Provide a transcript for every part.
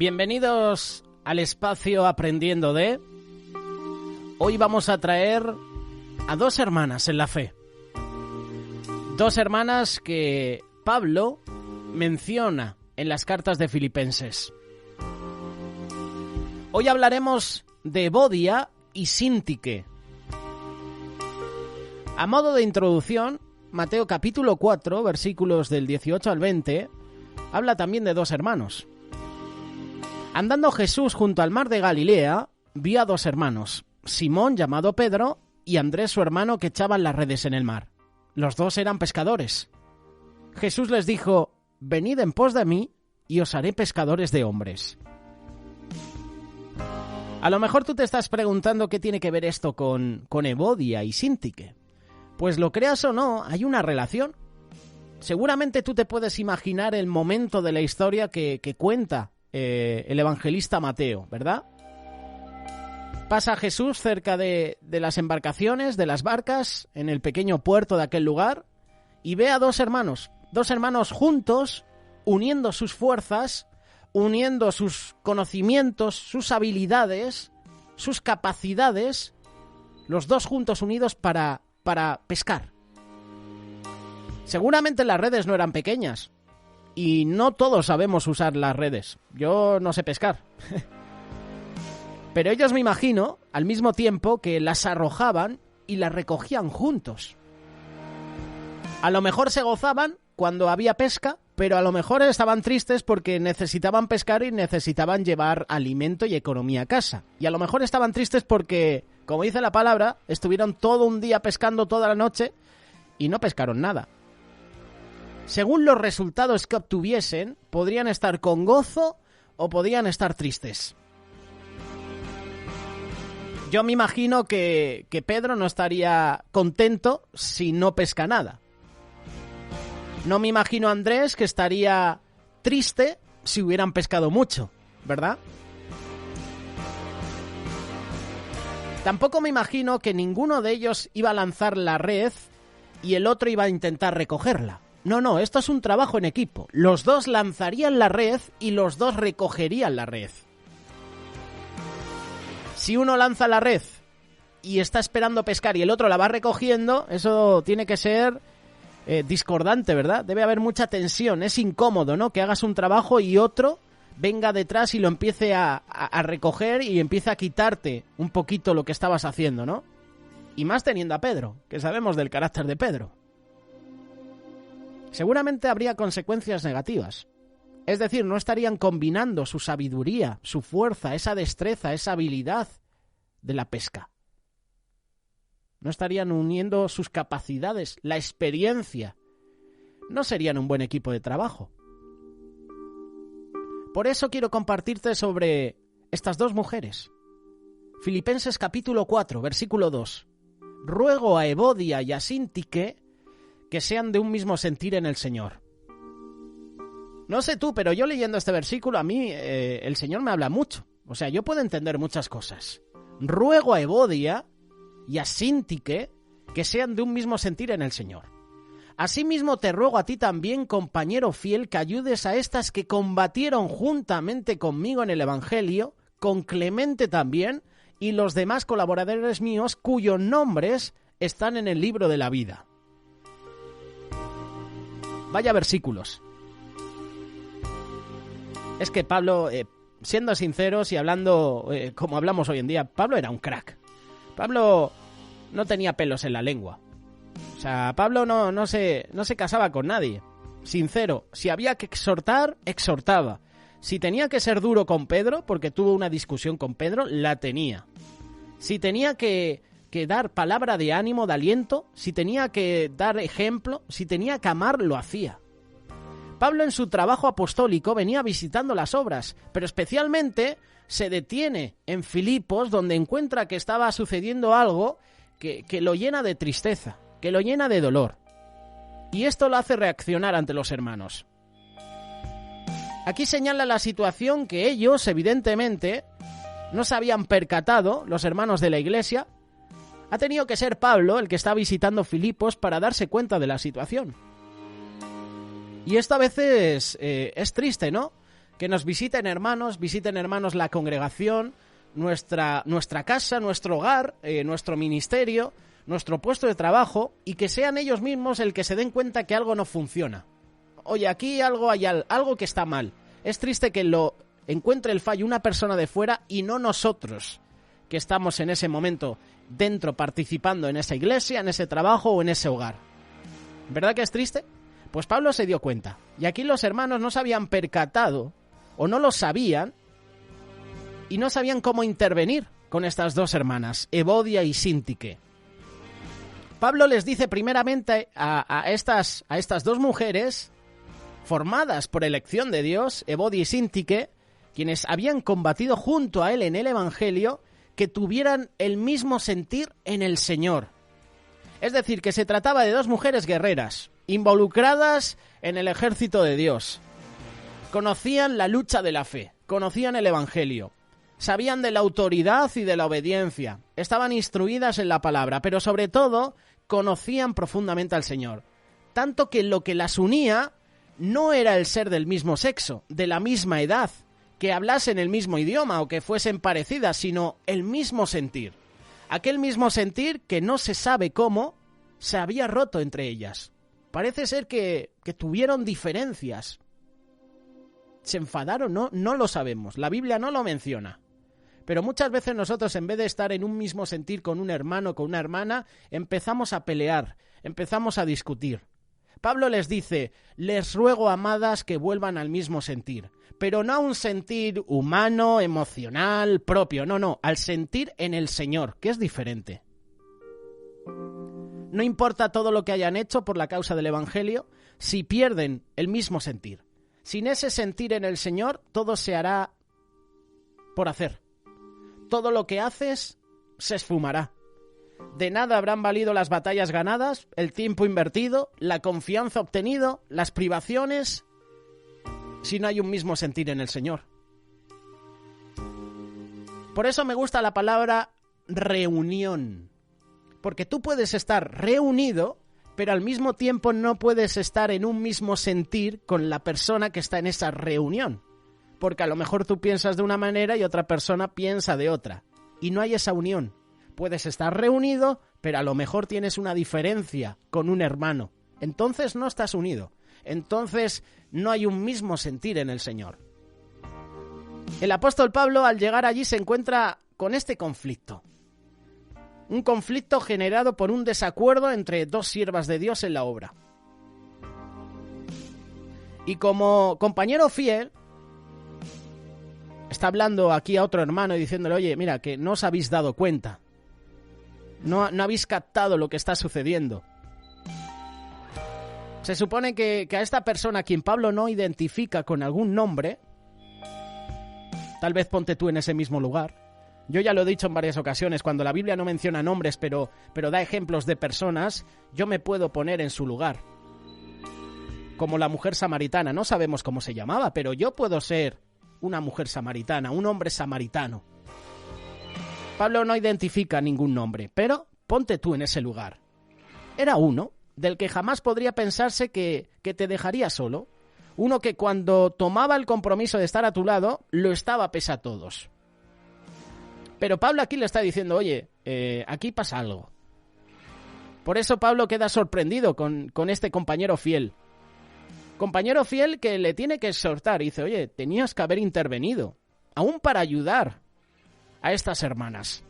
Bienvenidos al espacio Aprendiendo de... Hoy vamos a traer a dos hermanas en la fe. Dos hermanas que Pablo menciona en las cartas de Filipenses. Hoy hablaremos de Evodia y Síntique. A modo de introducción, Mateo capítulo 4, versículos del 18 al 20, habla también de dos hermanos. Andando Jesús junto al mar de Galilea, vio a dos hermanos, Simón llamado Pedro y Andrés su hermano, que echaban las redes en el mar. Los dos eran pescadores. Jesús les dijo: venid en pos de mí y os haré pescadores de hombres. A lo mejor tú te estás preguntando qué tiene que ver esto con Evodia y Síntique. Pues lo creas o no, hay una relación. Seguramente tú te puedes imaginar el momento de la historia que cuenta el evangelista Mateo, ¿verdad? Pasa Jesús cerca de las embarcaciones, de las barcas, en el pequeño puerto de aquel lugar, y ve a dos hermanos juntos, uniendo sus fuerzas, uniendo sus conocimientos, sus habilidades, sus capacidades, los dos juntos unidos para pescar. Seguramente las redes no eran pequeñas, y no todos sabemos usar las redes. Yo no sé pescar. Pero ellos, me imagino, al mismo tiempo que las arrojaban y las recogían juntos. A lo mejor se gozaban cuando había pesca, pero a lo mejor estaban tristes porque necesitaban pescar y necesitaban llevar alimento y economía a casa. Y a lo mejor estaban tristes porque, como dice la palabra, estuvieron todo un día pescando toda la noche y no pescaron nada. Según los resultados que obtuviesen, podrían estar con gozo o podrían estar tristes. Yo me imagino que Pedro no estaría contento si no pesca nada. No me imagino a Andrés, que estaría triste si hubieran pescado mucho, ¿verdad? Tampoco me imagino que ninguno de ellos iba a lanzar la red y el otro iba a intentar recogerla. No, esto es un trabajo en equipo. Los dos lanzarían la red y los dos recogerían la red. Si uno lanza la red y está esperando pescar y el otro la va recogiendo, eso tiene que ser discordante, ¿verdad? Debe haber mucha tensión, es incómodo, ¿no? Que hagas un trabajo y otro venga detrás y lo empiece a recoger y empiece a quitarte un poquito lo que estabas haciendo, ¿no? Y más teniendo a Pedro, que sabemos del carácter de Pedro. Seguramente habría consecuencias negativas. Es decir, no estarían combinando su sabiduría, su fuerza, esa destreza, esa habilidad de la pesca. No estarían uniendo sus capacidades, la experiencia. No serían un buen equipo de trabajo. Por eso quiero compartirte sobre estas dos mujeres. Filipenses capítulo 4, versículo 2. Ruego a Evodia y a Síntique que sean de un mismo sentir en el Señor. No sé tú, pero yo leyendo este versículo, a mí el Señor me habla mucho. O sea, yo puedo entender muchas cosas. Ruego a Evodia y a Síntique que sean de un mismo sentir en el Señor. Asimismo te ruego a ti también, compañero fiel, que ayudes a estas que combatieron juntamente conmigo en el Evangelio, con Clemente también, y los demás colaboradores míos, cuyos nombres están en el libro de la vida. Vaya versículos. Es que Pablo, siendo sinceros y hablando como hablamos hoy en día, Pablo era un crack. Pablo no tenía pelos en la lengua. O sea, Pablo no se casaba con nadie. Sincero, si había que exhortar, exhortaba. Si tenía que ser duro con Pedro, porque tuvo una discusión con Pedro, la tenía. Si tenía que dar palabra de ánimo, de aliento, si tenía que dar ejemplo, si tenía que amar, lo hacía. Pablo en su trabajo apostólico venía visitando las obras, pero especialmente se detiene en Filipos, donde encuentra que estaba sucediendo algo que lo llena de tristeza, que lo llena de dolor. Y esto lo hace reaccionar ante los hermanos. Aquí señala la situación que ellos, evidentemente, no se habían percatado, los hermanos de la iglesia. Ha tenido que ser Pablo el que está visitando Filipos para darse cuenta de la situación. Y esto a veces es triste, ¿no? Que nos visiten hermanos la congregación, nuestra casa, nuestro hogar, nuestro ministerio, nuestro puesto de trabajo, y que sean ellos mismos el que se den cuenta que algo no funciona. Oye, aquí hay algo que está mal. Es triste que lo encuentre el fallo una persona de fuera y no nosotros, que estamos en ese momento dentro participando en esa iglesia, en ese trabajo o en ese hogar. ¿Verdad que es triste? Pues Pablo se dio cuenta. Y aquí los hermanos no se habían percatado, o no lo sabían, y no sabían cómo intervenir con estas dos hermanas, Evodia y Síntique. Pablo les dice primeramente a estas dos mujeres, formadas por elección de Dios, Evodia y Síntique, quienes habían combatido junto a él en el Evangelio, que tuvieran el mismo sentir en el Señor. Es decir, que se trataba de dos mujeres guerreras, involucradas en el ejército de Dios. Conocían la lucha de la fe, conocían el Evangelio, sabían de la autoridad y de la obediencia, estaban instruidas en la palabra, pero sobre todo conocían profundamente al Señor. Tanto que lo que las unía no era el ser del mismo sexo, de la misma edad, que hablasen el mismo idioma o que fuesen parecidas, sino el mismo sentir. Aquel mismo sentir que no se sabe cómo se había roto entre ellas. Parece ser que tuvieron diferencias. ¿Se enfadaron? No lo sabemos. La Biblia no lo menciona. Pero muchas veces nosotros, en vez de estar en un mismo sentir con un hermano o con una hermana, empezamos a pelear, empezamos a discutir. Pablo les dice, les ruego, amadas, que vuelvan al mismo sentir, pero no a un sentir humano, emocional, propio, no, al sentir en el Señor, que es diferente. No importa todo lo que hayan hecho por la causa del Evangelio, si pierden el mismo sentir. Sin ese sentir en el Señor, todo se hará por hacer. Todo lo que haces se esfumará. De nada habrán valido las batallas ganadas, el tiempo invertido, la confianza obtenido, las privaciones, si no hay un mismo sentir en el Señor. Por eso me gusta la palabra reunión, porque tú puedes estar reunido, pero al mismo tiempo no puedes estar en un mismo sentir con la persona que está en esa reunión, porque a lo mejor tú piensas de una manera y otra persona piensa de otra, y no hay esa unión. Puedes estar reunido, pero a lo mejor tienes una diferencia con un hermano. Entonces no estás unido. Entonces no hay un mismo sentir en el Señor. El apóstol Pablo, al llegar allí, se encuentra con este conflicto. Un conflicto generado por un desacuerdo entre dos siervas de Dios en la obra. Y como compañero fiel, está hablando aquí a otro hermano y diciéndole, oye, mira, que no os habéis dado cuenta. No habéis captado lo que está sucediendo. Se supone que a esta persona, a quien Pablo no identifica con algún nombre, tal vez ponte tú en ese mismo lugar. Yo ya lo he dicho en varias ocasiones, cuando la Biblia no menciona nombres, pero da ejemplos de personas, yo me puedo poner en su lugar. Como la mujer samaritana, no sabemos cómo se llamaba, pero yo puedo ser una mujer samaritana, un hombre samaritano. Pablo no identifica ningún nombre, pero ponte tú en ese lugar. Era uno del que jamás podría pensarse que te dejaría solo. Uno que cuando tomaba el compromiso de estar a tu lado, lo estaba pese a todos. Pero Pablo aquí le está diciendo, oye, aquí pasa algo. Por eso Pablo queda sorprendido con este compañero fiel. Compañero fiel que le tiene que exhortar. Y dice, oye, tenías que haber intervenido, aún para ayudar a estas hermanas.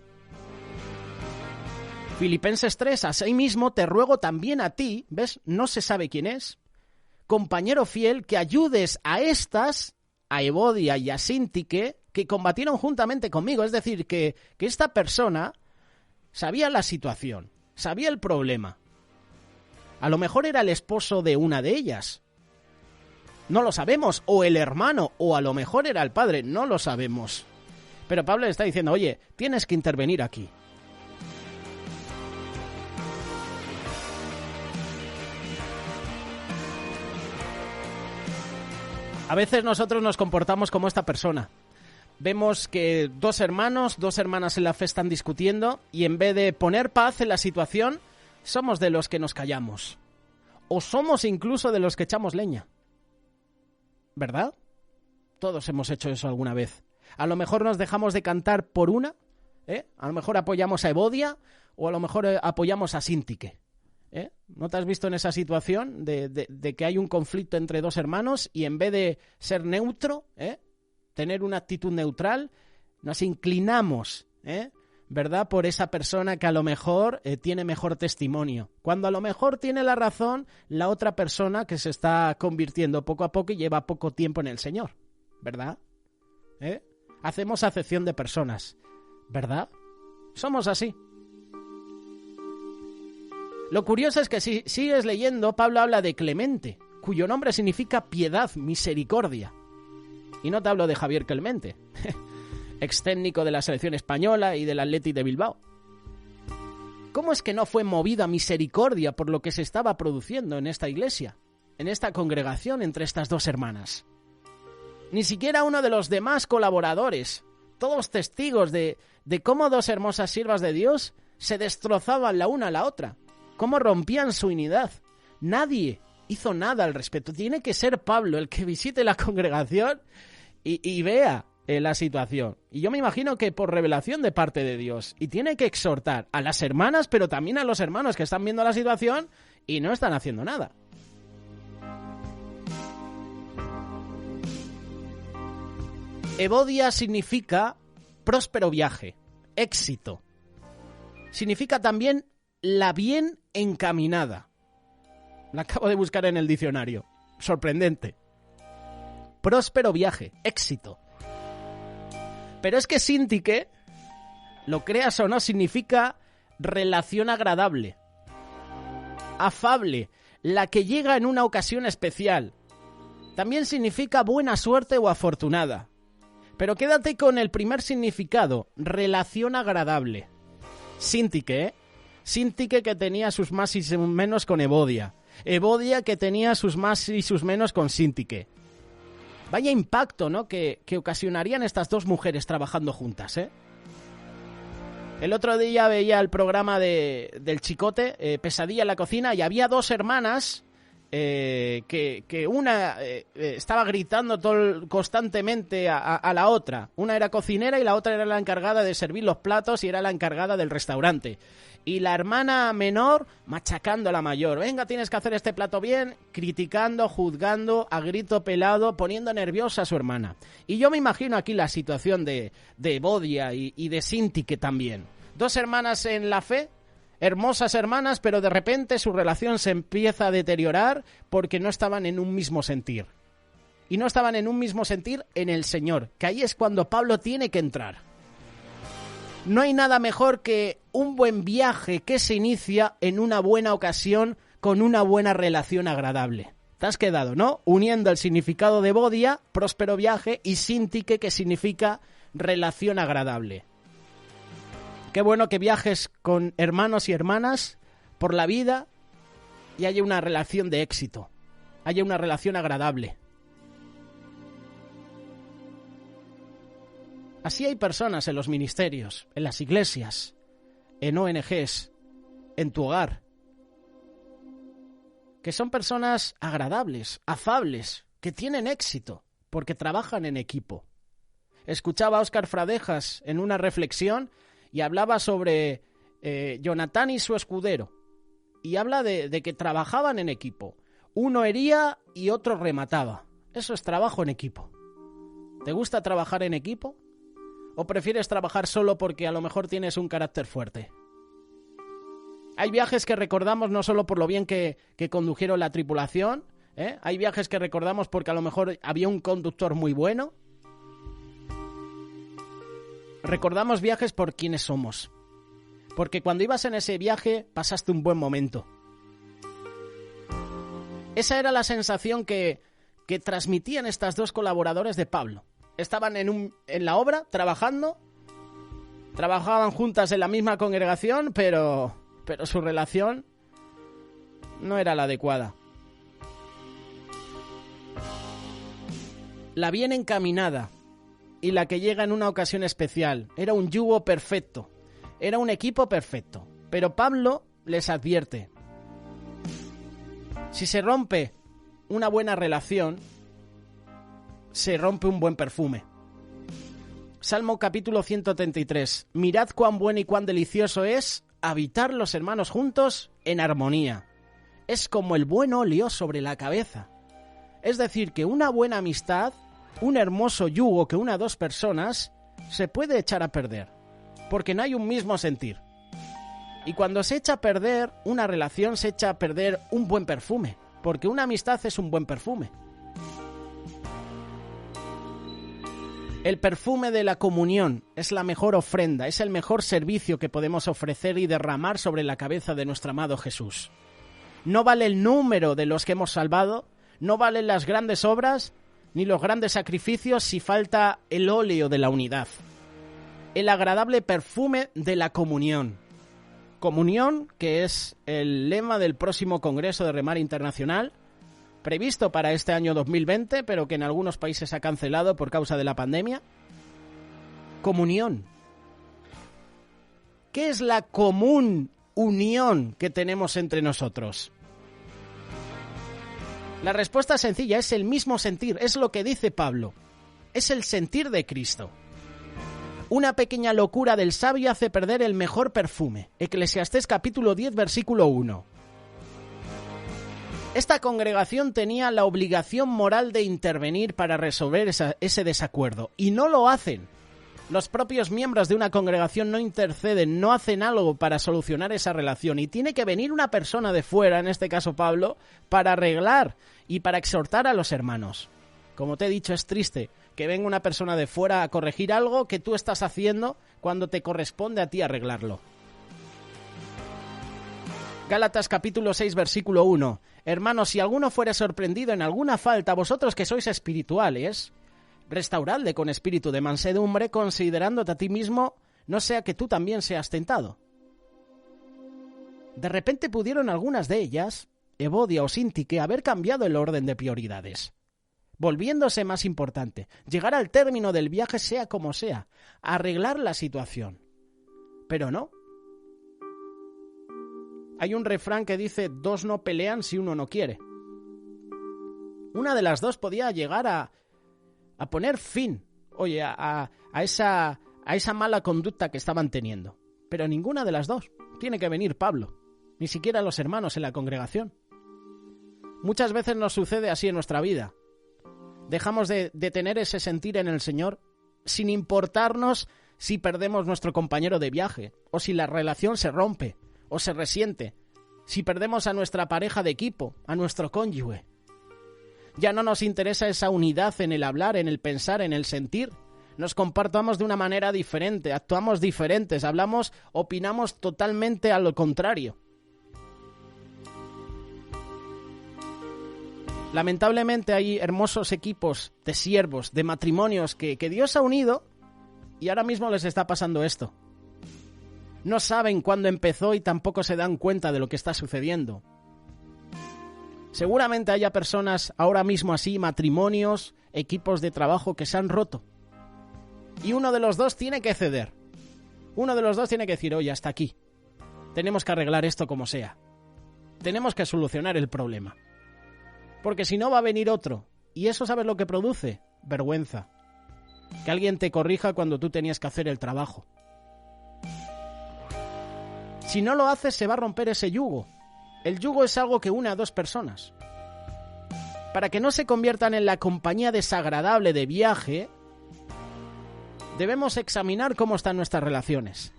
Filipenses 3, asimismo te ruego también a ti, ¿ves? No se sabe quién es, compañero fiel, que ayudes a estas, a Evodia y a Síntique, que combatieron juntamente conmigo. Es decir, que esta persona sabía la situación, sabía el problema. A lo mejor era el esposo de una de ellas. No lo sabemos, o el hermano, o a lo mejor era el padre, no lo sabemos. Pero Pablo le está diciendo, oye, tienes que intervenir aquí. A veces nosotros nos comportamos como esta persona. Vemos que dos hermanos, dos hermanas en la fe están discutiendo y en vez de poner paz en la situación, somos de los que nos callamos. O somos incluso de los que echamos leña. ¿Verdad? Todos hemos hecho eso alguna vez. A lo mejor nos dejamos de cantar por una, a lo mejor apoyamos a Evodia o a lo mejor apoyamos a Síntique. ¿No te has visto en esa situación de que hay un conflicto entre dos hermanos y en vez de ser neutro, tener una actitud neutral, nos inclinamos, ¿verdad?, por esa persona que a lo mejor tiene mejor testimonio, cuando a lo mejor tiene la razón la otra persona que se está convirtiendo poco a poco y lleva poco tiempo en el Señor, ¿verdad? Hacemos acepción de personas, ¿verdad? Somos así. Lo curioso es que si sigues leyendo, Pablo habla de Clemente, cuyo nombre significa piedad, misericordia. Y no te hablo de Javier Clemente, ex técnico de la selección española y del Athletic de Bilbao. ¿Cómo es que no fue movido a misericordia por lo que se estaba produciendo en esta iglesia, en esta congregación entre estas dos hermanas? Ni siquiera uno de los demás colaboradores, todos testigos de cómo dos hermosas siervas de Dios se destrozaban la una a la otra, cómo rompían su unidad. Nadie hizo nada al respecto. Tiene que ser Pablo el que visite la congregación y vea la situación. Y yo me imagino que por revelación de parte de Dios. Y tiene que exhortar a las hermanas, pero también a los hermanos que están viendo la situación y no están haciendo nada. Evodia significa próspero viaje, éxito. Significa también la bien encaminada. La acabo de buscar en el diccionario. Sorprendente. Próspero viaje, éxito. Pero es que Síntique, lo creas o no, significa relación agradable, afable, la que llega en una ocasión especial. También significa buena suerte o afortunada. Pero quédate con el primer significado, relación agradable. Síntique, Síntique que tenía sus más y sus menos con Evodia. Evodia que tenía sus más y sus menos con Síntique. Vaya impacto, ¿no?, que ocasionarían estas dos mujeres trabajando juntas, El otro día veía el programa del Chicote, Pesadilla en la cocina, y había dos hermanas que una estaba gritando constantemente a la otra. Una era cocinera y la otra era la encargada de servir los platos y era la encargada del restaurante. Y la hermana menor machacando a la mayor. Venga, tienes que hacer este plato bien, criticando, juzgando, a grito pelado, poniendo nerviosa a su hermana. Y yo me imagino aquí la situación de Evodia y de Síntique también. Dos hermanas en la fe, hermosas hermanas, pero de repente su relación se empieza a deteriorar porque no estaban en un mismo sentir. Y no estaban en un mismo sentir en el Señor, que ahí es cuando Pablo tiene que entrar. No hay nada mejor que un buen viaje que se inicia en una buena ocasión con una buena relación agradable. Te has quedado, ¿no? Uniendo el significado de Evodia, próspero viaje, y Síntique, que significa relación agradable. Qué bueno que viajes con hermanos y hermanas por la vida y haya una relación de éxito, haya una relación agradable. Así hay personas en los ministerios, en las iglesias, en ONGs, en tu hogar, que son personas agradables, afables, que tienen éxito, porque trabajan en equipo. Escuchaba a Óscar Fradejas en una reflexión y hablaba sobre Jonatán y su escudero. Y habla de que trabajaban en equipo. Uno hería y otro remataba. Eso es trabajo en equipo. ¿Te gusta trabajar en equipo? ¿O prefieres trabajar solo porque a lo mejor tienes un carácter fuerte? Hay viajes que recordamos no solo por lo bien que condujeron la tripulación, hay viajes que recordamos porque a lo mejor había un conductor muy bueno. Recordamos viajes por quienes somos. Porque cuando ibas en ese viaje pasaste un buen momento. Esa era la sensación que transmitían estas dos colaboradores de Pablo. Estaban en la obra, trabajando. Trabajaban juntas en la misma congregación, pero su relación no era la adecuada. La bien encaminada y la que llega en una ocasión especial. Era un yugo perfecto. Era un equipo perfecto. Pero Pablo les advierte. Si se rompe una buena relación, se rompe un buen perfume. Salmo capítulo 133. Mirad cuán bueno y cuán delicioso es habitar los hermanos juntos en armonía. Es como el buen óleo sobre la cabeza. Es decir, que una buena amistad, un hermoso yugo que una o dos personas, se puede echar a perder, porque no hay un mismo sentir. Y cuando se echa a perder una relación, se echa a perder un buen perfume, porque una amistad es un buen perfume. El perfume de la comunión es la mejor ofrenda, es el mejor servicio que podemos ofrecer y derramar sobre la cabeza de nuestro amado Jesús. No vale el número de los que hemos salvado, no valen las grandes obras, ni los grandes sacrificios si falta el óleo de la unidad. El agradable perfume de la comunión. Comunión, que es el lema del próximo Congreso de Remar Internacional, previsto para este año 2020, pero que en algunos países ha cancelado por causa de la pandemia. Comunión. ¿Qué es la común unión que tenemos entre nosotros? La respuesta es sencilla, es el mismo sentir, es lo que dice Pablo. Es el sentir de Cristo. Una pequeña locura del sabio hace perder el mejor perfume. Eclesiastés capítulo 10, versículo 1. Esta congregación tenía la obligación moral de intervenir para resolver ese desacuerdo, y no lo hacen. Los propios miembros de una congregación no interceden, no hacen algo para solucionar esa relación, y tiene que venir una persona de fuera, en este caso Pablo, para arreglar y para exhortar a los hermanos. Como te he dicho, es triste que venga una persona de fuera a corregir algo que tú estás haciendo cuando te corresponde a ti arreglarlo. Gálatas capítulo 6, versículo 1. Hermanos, si alguno fuere sorprendido en alguna falta, vosotros que sois espirituales, restauradle con espíritu de mansedumbre, considerándote a ti mismo, no sea que tú también seas tentado. De repente pudieron algunas de ellas, Evodia o Síntique, haber cambiado el orden de prioridades, volviéndose más importante, llegar al término del viaje sea como sea, arreglar la situación. Pero no. Hay un refrán que dice, dos no pelean si uno no quiere. Una de las dos podía llegar a poner fin, oye, a esa mala conducta que estaban teniendo. Pero ninguna de las dos. Tiene que venir Pablo, ni siquiera los hermanos en la congregación. Muchas veces nos sucede así en nuestra vida. Dejamos de tener ese sentir en el Señor sin importarnos si perdemos nuestro compañero de viaje, o si la relación se rompe, o se resiente, si perdemos a nuestra pareja de equipo, a nuestro cónyuge. Ya no nos interesa esa unidad en el hablar, en el pensar, en el sentir. Nos comportamos de una manera diferente, actuamos diferentes, hablamos, opinamos totalmente a lo contrario. Lamentablemente hay hermosos equipos de siervos, de matrimonios que Dios ha unido y ahora mismo les está pasando esto. No saben cuándo empezó y tampoco se dan cuenta de lo que está sucediendo. Seguramente haya personas ahora mismo así, matrimonios, equipos de trabajo que se han roto. Y uno de los dos tiene que ceder. Uno de los dos tiene que decir, oye, hasta aquí. Tenemos que arreglar esto como sea. Tenemos que solucionar el problema. Porque si no va a venir otro. Y eso, ¿sabes lo que produce? Vergüenza. Que alguien te corrija cuando tú tenías que hacer el trabajo. Si no lo haces, se va a romper ese yugo. El yugo es algo que une a dos personas. Para que no se conviertan en la compañía desagradable de viaje, debemos examinar cómo están nuestras relaciones.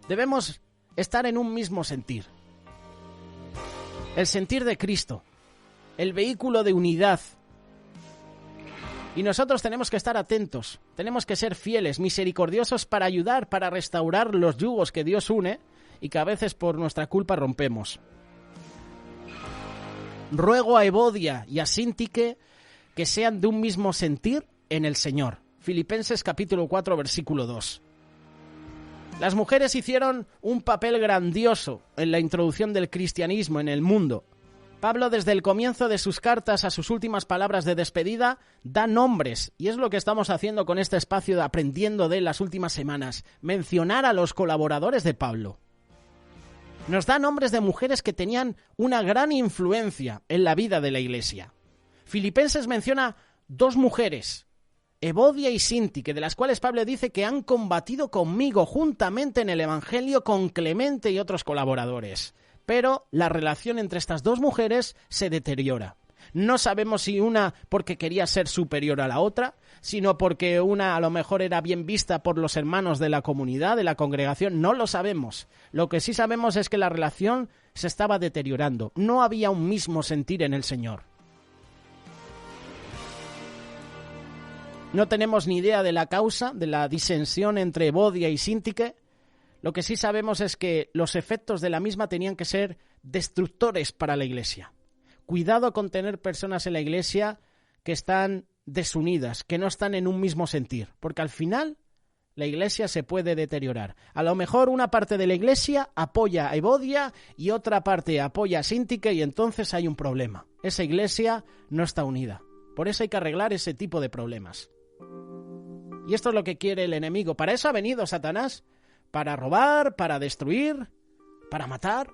Debemos estar en un mismo sentir. El sentir de Cristo, el vehículo de unidad. Y nosotros tenemos que estar atentos, tenemos que ser fieles, misericordiosos para ayudar, para restaurar los yugos que Dios une y que a veces por nuestra culpa rompemos. Ruego a Evodia y a Síntique que sean de un mismo sentir en el Señor. Filipenses capítulo 4, versículo 2. Las mujeres hicieron un papel grandioso en la introducción del cristianismo en el mundo. Pablo, desde el comienzo de sus cartas a sus últimas palabras de despedida, da nombres, y es lo que estamos haciendo con este espacio de Aprendiendo de las últimas semanas, mencionar a los colaboradores de Pablo. Nos da nombres de mujeres que tenían una gran influencia en la vida de la Iglesia. Filipenses menciona 2 mujeres, Evodia y Síntique, de las cuales Pablo dice que han combatido conmigo juntamente en el Evangelio con Clemente y otros colaboradores. Pero la relación entre estas 2 mujeres se deteriora. No sabemos si una porque quería ser superior a la otra, sino porque una a lo mejor era bien vista por los hermanos de la comunidad, de la congregación. No lo sabemos. Lo que sí sabemos es que la relación se estaba deteriorando. No había un mismo sentir en el Señor. No tenemos ni idea de la causa de la disensión entre Evodia y Síntique. Lo que sí sabemos es que los efectos de la misma tenían que ser destructores para la Iglesia. Cuidado con tener personas en la Iglesia que están desunidas, que no están en un mismo sentir, porque al final la Iglesia se puede deteriorar. A lo mejor una parte de la Iglesia apoya a Evodia y otra parte apoya a Síntique y entonces hay un problema. Esa Iglesia no está unida. Por eso hay que arreglar ese tipo de problemas. Y esto es lo que quiere el enemigo. Para eso ha venido Satanás. Para robar, para destruir, para matar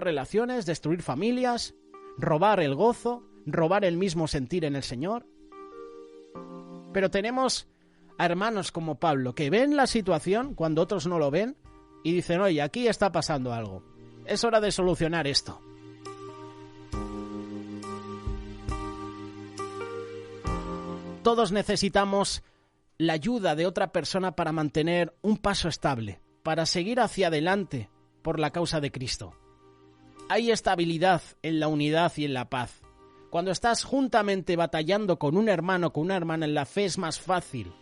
relaciones, destruir familias, robar el gozo, robar el mismo sentir en el Señor. Pero tenemos a hermanos como Pablo que ven la situación cuando otros no lo ven y dicen, oye, aquí está pasando algo. Es hora de solucionar esto. Todos necesitamos la ayuda de otra persona para mantener un paso estable, para seguir hacia adelante por la causa de Cristo. Hay estabilidad en la unidad y en la paz. Cuando estás juntamente batallando con un hermano, con una hermana en la fe, es más fácil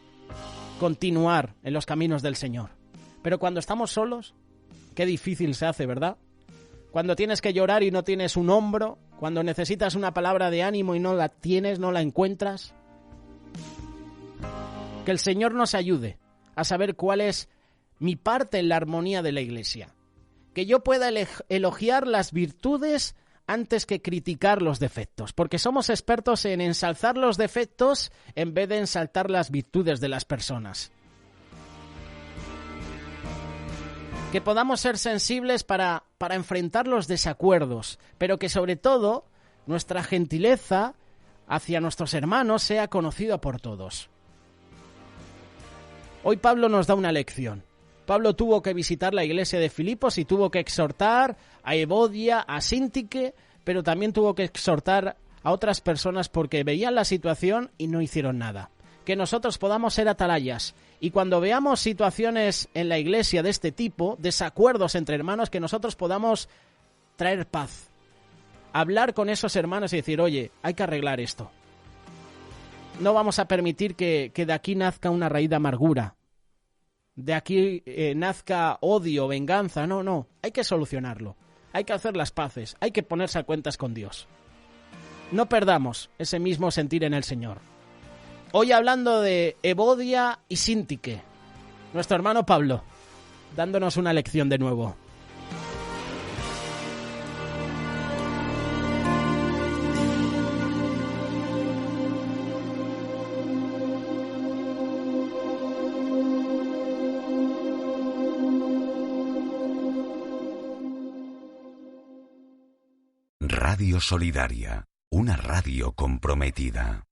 continuar en los caminos del Señor. Pero cuando estamos solos, qué difícil se hace, ¿verdad? Cuando tienes que llorar y no tienes un hombro, cuando necesitas una palabra de ánimo y no la tienes, no la encuentras. Que el Señor nos ayude a saber cuál es mi parte en la armonía de la Iglesia. Que yo pueda elogiar las virtudes antes que criticar los defectos, porque somos expertos en ensalzar los defectos en vez de ensalzar las virtudes de las personas. Que podamos ser sensibles para enfrentar los desacuerdos, pero que sobre todo nuestra gentileza hacia nuestros hermanos sea conocida por todos. Hoy Pablo nos da una lección. Pablo tuvo que visitar la iglesia de Filipos y tuvo que exhortar a Evodia, a Síntique, pero también tuvo que exhortar a otras personas porque veían la situación y no hicieron nada. Que nosotros podamos ser atalayas y cuando veamos situaciones en la iglesia de este tipo, desacuerdos entre hermanos, que nosotros podamos traer paz. Hablar con esos hermanos y decir, oye, hay que arreglar esto. No vamos a permitir que de aquí nazca una raíz de amargura. De aquí nazca odio, venganza. No. Hay que solucionarlo. Hay que hacer las paces. Hay que ponerse a cuentas con Dios. No perdamos ese mismo sentir en el Señor. Hoy hablando de Evodia y Síntique. Nuestro hermano Pablo, dándonos una lección de nuevo. Radio Solidaria, una radio comprometida.